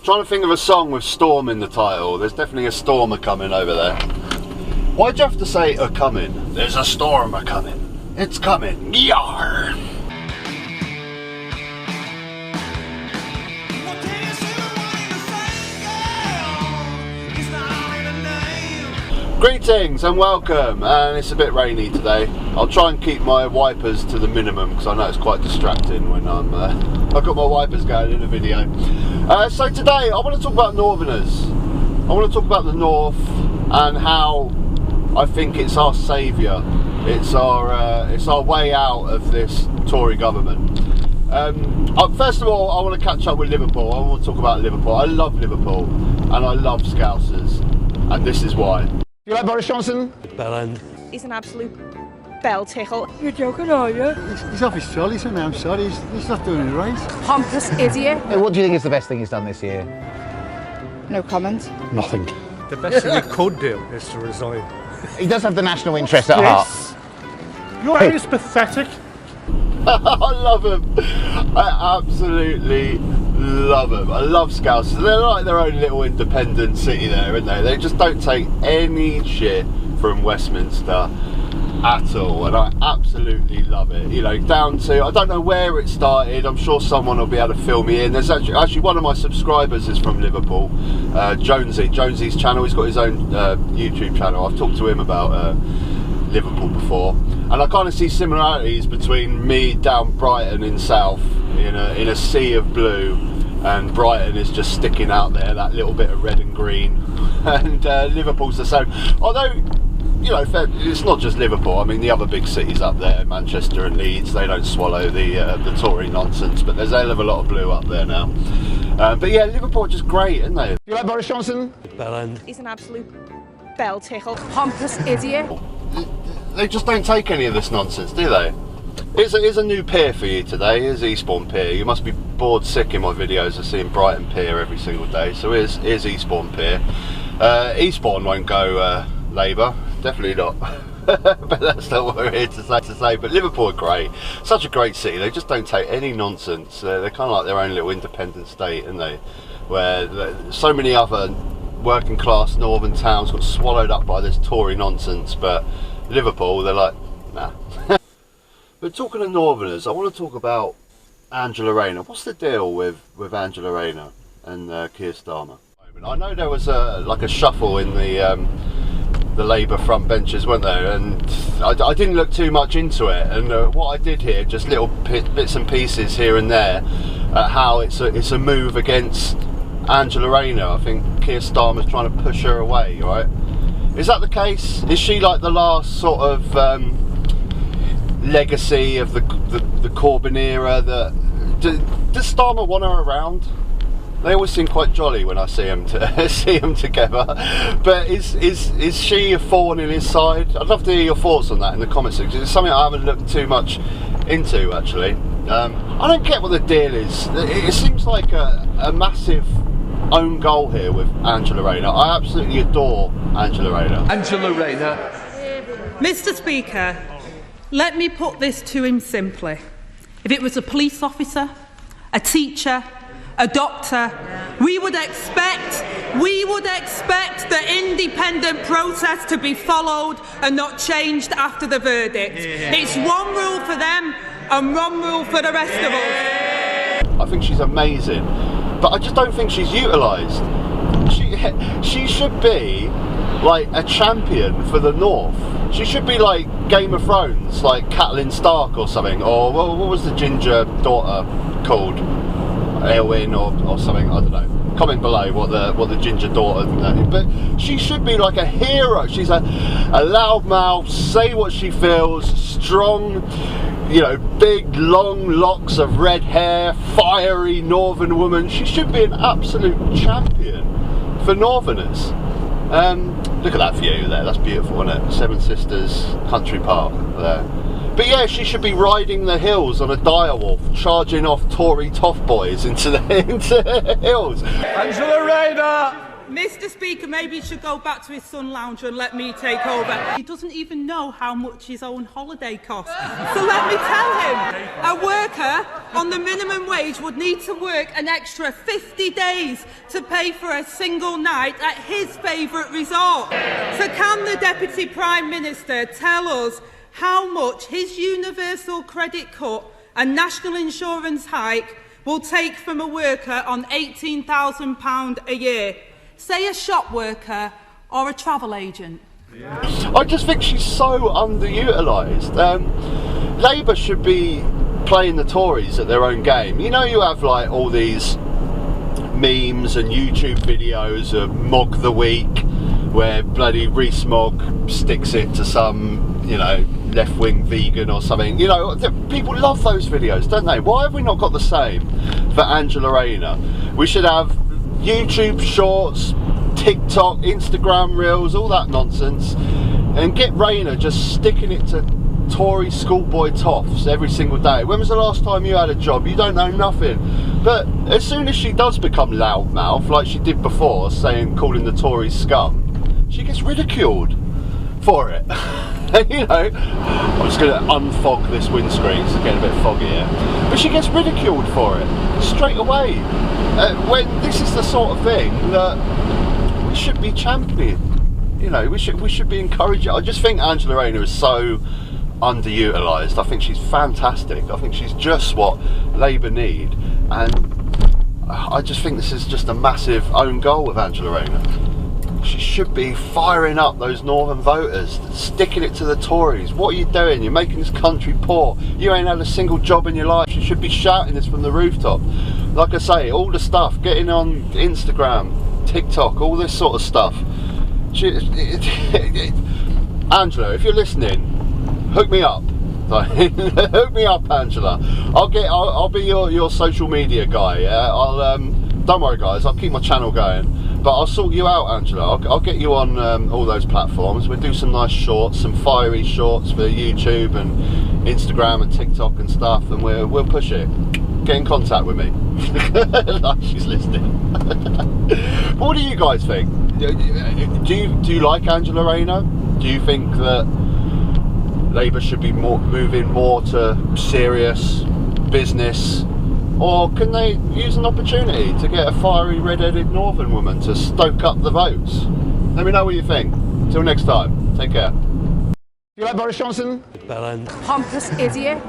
Trying to think of a song with storm in the title. There's definitely a storm a-coming over there. Why'd you have to say a-coming? There's a storm a-coming. It's coming. Yar! Greetings and welcome, and it's a bit rainy today. I'll try and keep my wipers to the minimum because I know it's quite distracting when I've got my wipers going in a video. So today I want to talk about Northerners. I want to talk about the North and how I think it's our saviour. It's our way out of this Tory government. First of all, I want to catch up with Liverpool. I want to talk about Liverpool. I love Liverpool and I love Scousers, and this is why. You like Boris Johnson? Bell end. He's an absolute bell tickle. You're joking, are you? He's off his trolley, so I'm sorry. He's not doing it right. Pompous idiot. Hey, what do you think is the best thing he's done this year? No comment. Nothing. The best thing he could do is to resign. He does have the national interest at heart. Your aim is pathetic. I love him. I absolutely love them. I love Scousers. They're like their own little independent city there, aren't they? They just don't take any shit from Westminster at all, and I absolutely love it. You know, down to, I don't know where it started. I'm sure someone will be able to fill me in. There's actually one of my subscribers is from Liverpool, Johnsy. Jonesy's channel. He's got his own YouTube channel. I've talked to him about Liverpool before, and I kind of see similarities between me down Brighton in South in a sea of blue, and Brighton is just sticking out there, that little bit of red and green, and Liverpool's the same. Although, you know, it's not just Liverpool. I mean, the other big cities up there, Manchester and Leeds, they don't swallow the Tory nonsense, but there's a hell of a lot of blue up there now. But yeah, Liverpool are just great, aren't they? You like Boris Johnson? Bell end. He's an absolute bell tickle. Pompous idiot. They just don't take any of this nonsense, do they? Here's a new pier for you today. Here's Eastbourne Pier. You must be bored sick in my videos of seeing Brighton Pier every single day. So here's Eastbourne Pier. Eastbourne won't go Labour, definitely not. But that's not what we're here to say. But Liverpool are great. Such a great city. They just don't take any nonsense. They're kind of like their own little independent state, aren't they? Where so many other working class northern towns got swallowed up by this Tory nonsense, but Liverpool, they're like, nah. But talking of Northerners, I want to talk about Angela Rayner. What's the deal with Angela Rayner and Keir Starmer? I know there was like a shuffle in the Labour front benches, weren't there? And I didn't look too much into it. And what I did hear, just little bits and pieces here and there, how it's a move against Angela Rayner. I think Keir Starmer's trying to push her away, right? Is that the case? Is she like the last sort of legacy of the Corbyn era? Does Starmer want her around? They always seem quite jolly when I see them together. But is she a thorn in his side? I'd love to hear your thoughts on that in the comments section. It's something I haven't looked too much into, actually. I don't get what the deal is. It seems like a massive own goal here with Angela Rayner. I absolutely adore Angela Rayner. Angela Rayner. Mr. Speaker, let me put this to him simply. If it was a police officer, a teacher, a doctor, we would expect the independent process to be followed and not changed after the verdict. It's one rule for them and one rule for the rest of us. I think she's amazing, but I just don't think she's utilised. She should be like a champion for the North. She should be like Game of Thrones, like Catelyn Stark or something, or what was the ginger daughter called? Elwyn or something, I don't know. Comment below what the ginger daughter, but she should be like a hero. She's a loudmouth, say what she feels, strong, you know, big long locks of red hair, fiery northern woman. She should be an absolute champion for Northerners. Look at that view there, that's beautiful, isn't it? Seven Sisters Country Park there. But yeah, she should be riding the hills on a direwolf, charging off Tory toff boys into the hills. Angela Rayner. Mr. Speaker, maybe he should go back to his sun lounger and let me take over. He doesn't even know how much his own holiday costs. So let me tell him, a worker on the minimum wage would need to work an extra 50 days to pay for a single night at his favourite resort. So can the Deputy Prime Minister tell us how much his universal credit cut and national insurance hike will take from a worker on £18,000 a year? Say a shop worker or a travel agent. I just think she's so underutilised. Labour should be playing the Tories at their own game. You know, you have like all these memes and YouTube videos of Mog the Week, where bloody Rees Mogg sticks it to some, you know, left-wing vegan or something. You know, people love those videos, don't they? Why have we not got the same for Angela Rayner? We should have YouTube shorts, TikTok, Instagram reels, all that nonsense, and get Rayner just sticking it to Tory schoolboy toffs every single day. When was the last time you had a job? You don't know nothing. But as soon as she does become loudmouth, like she did before, calling the Tories scum, she gets ridiculed for it. You know, I'm just going to unfog this windscreen, it's getting a bit foggy here. But she gets ridiculed for it straight away. When this is the sort of thing that we should be championing. You know, we should be encouraging. I just think Angela Rayner is so underutilised. I think she's fantastic. I think she's just what Labour need, and I just think this is just a massive own goal of Angela Rayner. She should be firing up those northern voters, sticking it to the Tories. What are you doing? You're making this country poor. You ain't had a single job in your life. You should be shouting this from the rooftop. Like I say, all the stuff, getting on Instagram, TikTok, all this sort of stuff. Angela, if you're listening, hook me up. Hook me up, Angela. I'll be your social media guy. Yeah? Don't worry, guys. I'll keep my channel going. But I'll sort you out, Angela. I'll get you on all those platforms. We'll do some nice shorts, some fiery shorts for YouTube and Instagram and TikTok and stuff, and we'll push it. Get in contact with me. Like she's listening. What do you guys think? Do you like Angela Rayner? Do you think that Labour should be moving more to serious business? Or can they use an opportunity to get a fiery red-headed northern woman to stoke up the votes? Let me know what you think. Till next time, take care. You like Boris Johnson? Pompous idiot.